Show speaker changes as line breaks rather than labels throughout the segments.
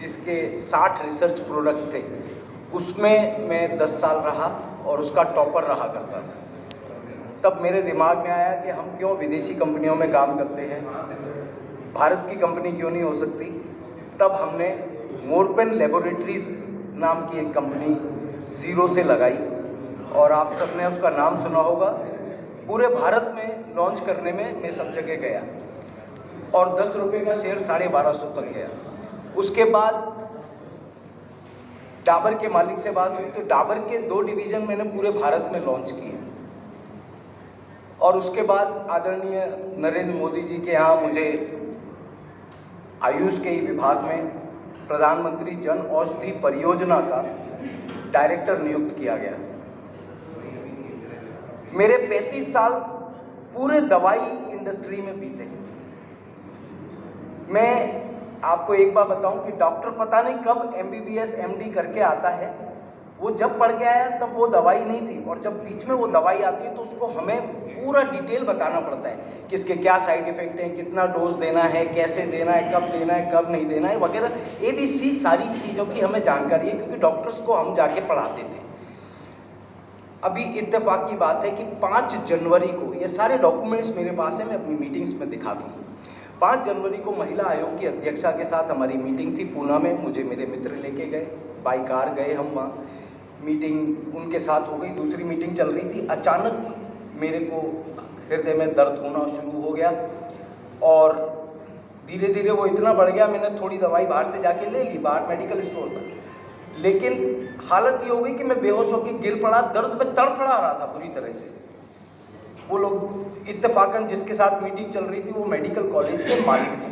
जिसके 60 research products थे, उसमें मैं 10 साल रहा और उसका टॉपर रहा करता था। तब मेरे दिमाग में आया कि हम क्यों विदेशी कंपनियों में काम करते हैं, भारत की कंपनी क्यों नहीं हो सकती। तब हमने मोरपेन लेबोरेटरीज नाम की एक कंपनी ज़ीरो से लगाई और आप सबने उसका नाम सुना होगा। पूरे भारत में लॉन्च करने में मैं सब जगह गया और 10 रुपये का शेयर 1250 तक गया। उसके बाद डाबर के मालिक से बात हुई तो डाबर के 2 डिवीज़न मैंने पूरे भारत में लॉन्च किए और उसके बाद आदरणीय नरेंद्र मोदी जी के यहाँ मुझे आयुष के ही विभाग में प्रधानमंत्री जन औषधि परियोजना का डायरेक्टर नियुक्त किया गया। मेरे 35 साल पूरे दवाई इंडस्ट्री में बीते। मैं आपको एक बात बताऊं कि डॉक्टर पता नहीं कब MBBS MD करके आता है, वो जब पढ़ के आया तब वो दवाई नहीं थी और जब बीच में वो दवाई आती है तो उसको हमें पूरा डिटेल बताना पड़ता है कि इसके क्या साइड इफ़ेक्ट हैं, कितना डोज देना है, कैसे देना है, कब देना है, कब नहीं देना है वगैरह ABC सारी चीज़ों की हमें जानकारी है, क्योंकि डॉक्टर्स को हम जाके पढ़ाते थे। अभी इत्तेफाक की बात है कि 5 जनवरी को ये सारे डॉक्यूमेंट्स मेरे पास है, मैं अपनी मीटिंग्स में दिखा दूँ। 5 जनवरी को महिला आयोग की अध्यक्षा के साथ हमारी मीटिंग थी पूना में। मुझे मेरे मित्र लेके गए, बाई कार गए हम वहाँ, मीटिंग उनके साथ हो गई। दूसरी मीटिंग चल रही थी, अचानक मेरे को हृदय में दर्द होना शुरू हो गया और धीरे धीरे वो इतना बढ़ गया, मैंने थोड़ी दवाई बाहर से जाके ले ली, बाहर मेडिकल स्टोर था, लेकिन हालत ये हो गई कि मैं बेहोश होकर गिर पड़ा, दर्द में तड़फड़ा रहा था बुरी तरह से। वो लोग इत्तेफाकन जिसके साथ मीटिंग चल रही थी वो मेडिकल कॉलेज के मालिक थे,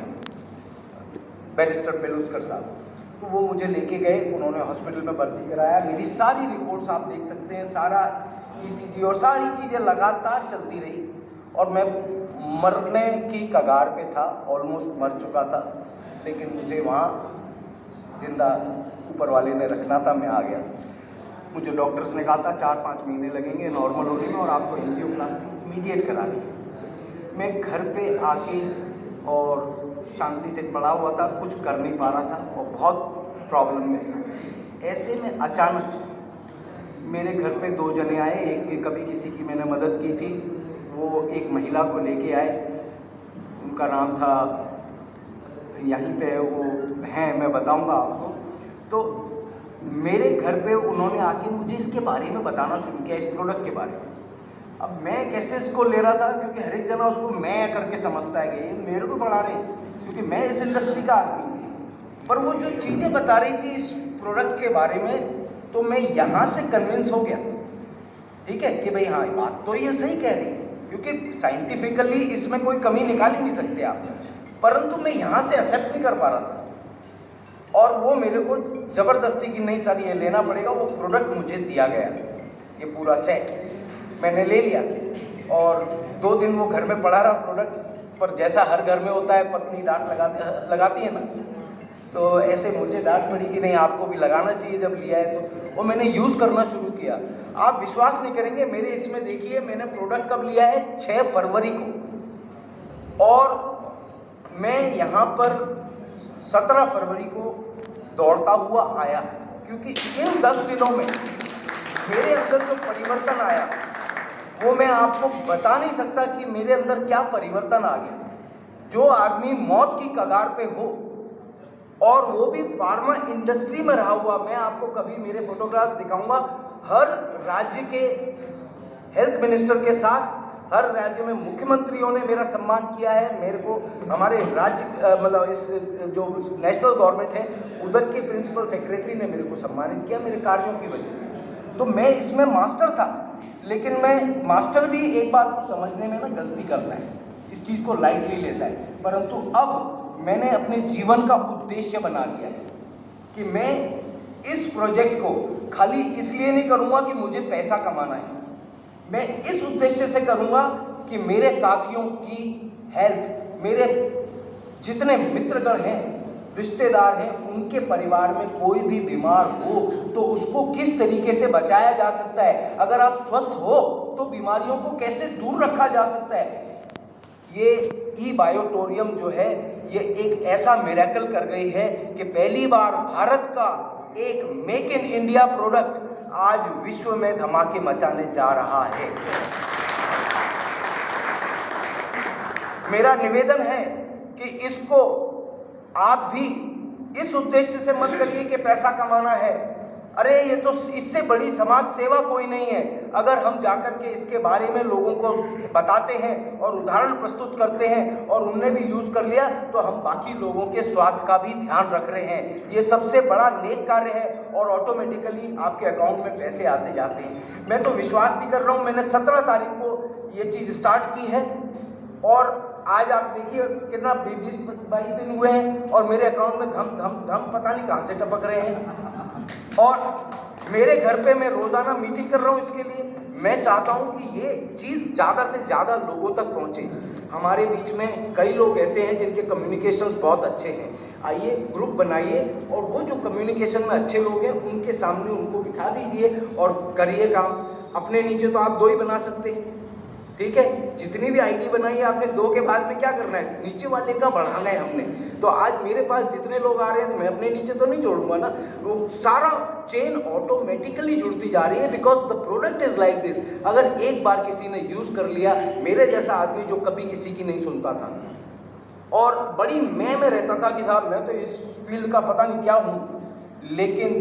बैरिस्टर बेलुस्कर साहब। तो वो मुझे लेके गए, उन्होंने हॉस्पिटल में भर्ती कराया। मेरी सारी रिपोर्ट्स आप देख सकते हैं, सारा ECG और सारी चीज़ें लगातार चलती रही और मैं मरने की कगार पे था, ऑलमोस्ट मर चुका था, लेकिन मुझे वहाँ जिंदा ऊपर वाले ने रखना था, मैं आ गया। मुझे डॉक्टर्स ने कहा था 4-5 महीने लगेंगे नॉर्मल होने में और आपको एंजियोप्लास्टी इमीडिएट करानी है। मैं घर पे आके और शांति से पड़ा हुआ था, कुछ कर नहीं पा रहा था और बहुत प्रॉब्लम में था। ऐसे में अचानक मेरे घर पे 2 जने आए, एक कभी किसी की मैंने मदद की थी, वो एक महिला को लेके आए, उनका नाम था, यहीं पे वो हैं, मैं बताऊंगा आपको। तो मेरे घर पे उन्होंने आके मुझे इसके बारे में बताना शुरू किया, इस प्रोडक्ट के बारे में। अब मैं कैसे इसको ले रहा था, क्योंकि हर एक जना उसको मैं करके समझता है कि ये मेरे को पढ़ा रहे हैं, क्योंकि मैं इस इंडस्ट्री का आदमी हूँ। पर वो जो चीज़ें बता रही थी इस प्रोडक्ट के बारे में, तो मैं यहाँ से कन्विंस हो गया, ठीक है, कि भाई हाँ बात तो ये सही कह रही है, क्योंकि साइंटिफिकली इसमें कोई कमी निकाल ही नहीं सकते आप, परंतु मैं यहाँ से एक्सेप्ट नहीं कर पा रहा था। और वो मेरे को ज़बरदस्ती की नहीं सर ये लेना पड़ेगा, वो प्रोडक्ट मुझे दिया गया, ये पूरा सेट मैंने ले लिया और 2 दिन वो घर में पड़ा रहा प्रोडक्ट। पर जैसा हर घर में होता है, पत्नी डांट लगाती है ना, तो ऐसे मुझे डांट पड़ी कि नहीं आपको भी लगाना चाहिए जब लिया है तो। वो मैंने यूज़ करना शुरू किया। आप विश्वास नहीं करेंगे, मेरे इसमें देखिए मैंने प्रोडक्ट कब लिया है, 6 फरवरी को, और मैं यहाँ पर 17 फरवरी को दौड़ता हुआ आया, क्योंकि इन 10 दिनों में मेरे अंदर जो परिवर्तन आया वो मैं आपको बता नहीं सकता कि मेरे अंदर क्या परिवर्तन आ गया। जो आदमी मौत की कगार पे हो और वो भी फार्मा इंडस्ट्री में रहा हुआ, मैं आपको कभी मेरे फोटोग्राफ्स दिखाऊंगा, हर राज्य के हेल्थ मिनिस्टर के साथ, हर राज्य में मुख्यमंत्रियों ने मेरा सम्मान किया है। मेरे को हमारे राज्य मतलब इस जो नेशनल गवर्नमेंट है उधर के प्रिंसिपल सेक्रेटरी ने मेरे को सम्मानित किया मेरे कार्यों की वजह से। तो मैं इसमें मास्टर था, लेकिन मैं मास्टर भी एक बार को समझने में ना गलती करता है, इस चीज़ को लाइटली लेता है, परंतु अब मैंने अपने जीवन का उद्देश्य बना लिया है कि मैं इस प्रोजेक्ट को खाली इसलिए नहीं करूँगा कि मुझे पैसा कमाना है, मैं इस उद्देश्य से करूँगा कि मेरे साथियों की हेल्थ, मेरे जितने मित्रगण हैं, रिश्तेदार हैं, उनके परिवार में कोई भी बीमार हो तो उसको किस तरीके से बचाया जा सकता है, अगर आप स्वस्थ हो तो बीमारियों को कैसे दूर रखा जा सकता है, ये ई बायोटोरियम जो है ये एक ऐसा मिरेकल कर गई है कि पहली बार भारत का एक मेक इन इंडिया प्रोडक्ट आज विश्व में धमाके मचाने जा रहा है। मेरा निवेदन है कि इसको आप भी इस उद्देश्य से मत करिए कि पैसा कमाना है। अरे ये तो इससे बड़ी समाज सेवा कोई नहीं है। अगर हम जाकर के इसके बारे में लोगों को बताते हैं और उदाहरण प्रस्तुत करते हैं और उनने भी यूज़ कर लिया तो हम बाकी लोगों के स्वास्थ्य का भी ध्यान रख रहे हैं। ये सबसे बड़ा नेक कार्य है और ऑटोमेटिकली आपके अकाउंट में पैसे आते जाते हैं। मैं तो विश्वास भी कर रहा हूँ, मैंने 17 तारीख को ये चीज़ स्टार्ट की है और आज आप देखिए कितना 20-22 दिन हुए हैं और मेरे अकाउंट में धम धम धम पता नहीं कहाँ से टपक रहे हैं। और मेरे घर पे मैं रोज़ाना मीटिंग कर रहा हूँ इसके लिए। मैं चाहता हूँ कि ये चीज़ ज़्यादा से ज़्यादा लोगों तक पहुँचे। हमारे बीच में कई लोग ऐसे हैं जिनके कम्युनिकेशंस बहुत अच्छे हैं। आइए ग्रुप बनाइए और वो जो कम्युनिकेशन में अच्छे लोग हैं उनके सामने उनको बिठा दीजिए और करिए काम। अपने नीचे तो आप 2 ही बना सकते हैं, ठीक है। जितनी भी आईडी बनाई है आपने 2 के बाद में क्या करना है, नीचे वाले का बढ़ाना है हमने। तो आज मेरे पास जितने लोग आ रहे हैं तो मैं अपने नीचे तो नहीं जोड़ूंगा ना, वो सारा चेन ऑटोमेटिकली जुड़ती जा रही है because the product is like this. अगर एक बार किसी ने यूज़ कर लिया, मेरे जैसा आदमी जो कभी किसी की नहीं सुनता था और बड़ी मैं रहता था कि साहब मैं तो इस फील्ड का पता नहीं क्या हूँ, लेकिन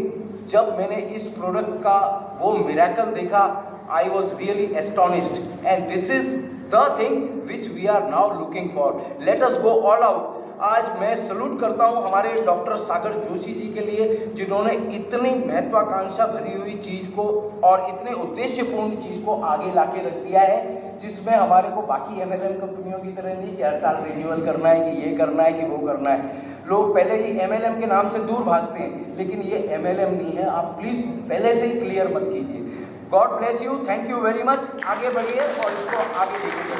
जब मैंने इस प्रोडक्ट का वो मिरेकल देखा, I was really astonished and this is the thing which we are now looking for. Let us go all out. आज मैं सलूट करता हूँ हमारे डॉक्टर सागर जोशी जी के लिए जिन्होंने इतनी महत्वाकांक्षा भरी हुई चीज़ को और इतने उद्देश्यपूर्ण चीज़ को आगे लाके रख दिया है, जिसमें हमारे को बाकी MLM कंपनियों की तरह नहीं कि हर साल रिन्यूअल करना है, कि ये करना है, कि वो करना है। लोग पहले ही MLM के नाम से दूर भागते हैं, लेकिन ये MLM नहीं है। आप प्लीज़ पहले से ही क्लियर मत कीजिए। God bless you, thank you very much. आगे बढ़िए और इसको आगे देखिए।